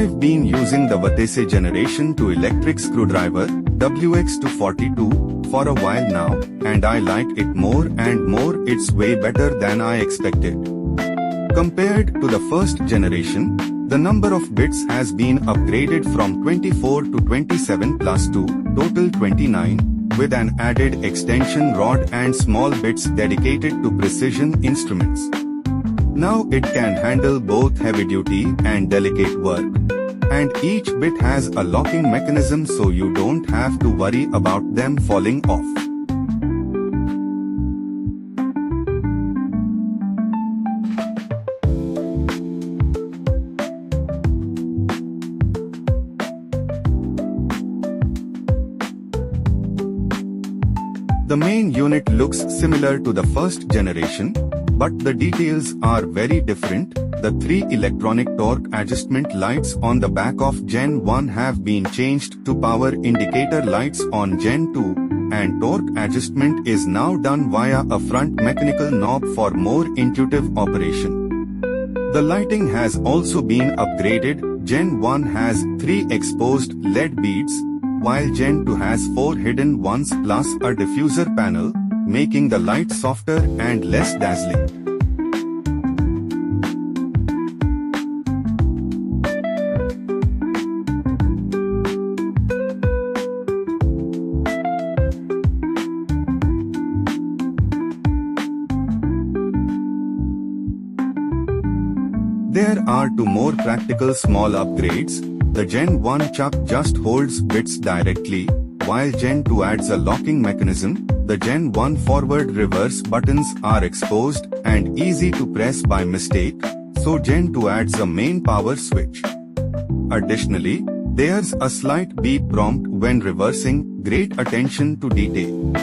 I've been using the Vatese generation 2 electric screwdriver WX242 for a while now, and I like it more and more. It's way better than I expected. Compared to the first generation, the number of bits has been upgraded from 24 to 27 plus 2, total 29, with an added extension rod and small bits dedicated to precision instruments. Now it can handle both heavy-duty and delicate work. And each bit has a locking mechanism so you don't have to worry about them falling off. The main unit looks similar to the first generation, but the details are very different. The 3 electronic torque adjustment lights on the back of Gen 1 have been changed to power indicator lights on Gen 2, and torque adjustment is now done via a front mechanical knob for more intuitive operation. The lighting has also been upgraded. Gen 1 has 3 exposed LED beads, while Gen 2 has 4 hidden ones plus a diffuser panel, making the light softer and less dazzling. There are 2 more practical small upgrades. The Gen 1 chuck just holds bits directly, while Gen 2 adds a locking mechanism. The Gen 1 forward-reverse buttons are exposed and easy to press by mistake, so Gen 2 adds a main power switch. Additionally, there's a slight beep prompt when reversing. Great attention to detail.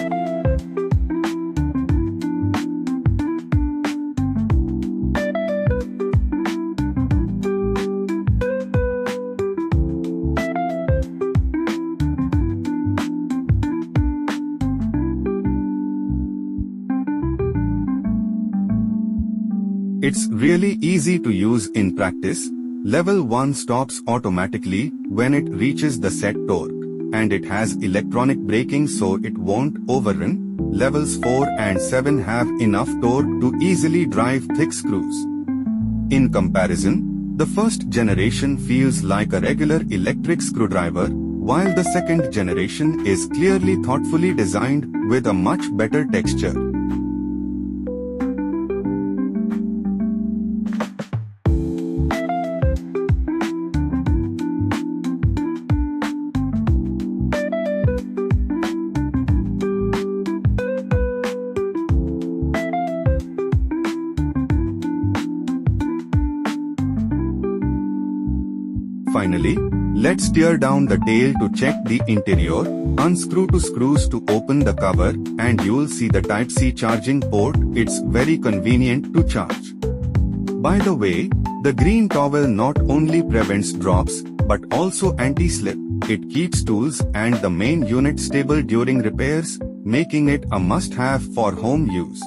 It's really easy to use in practice. Level 1 stops automatically when it reaches the set torque, and it has electronic braking so it won't overrun. Levels 4 and 7 have enough torque to easily drive thick screws. In comparison, the first generation feels like a regular electric screwdriver, while the second generation is clearly thoughtfully designed with a much better texture. Finally, let's tear down the tail to check the interior. Unscrew 2 screws to open the cover, and you'll see the Type-C charging port. It's very convenient to charge. By the way, the green towel not only prevents drops, but also anti-slip. It keeps tools and the main unit stable during repairs, making it a must-have for home use.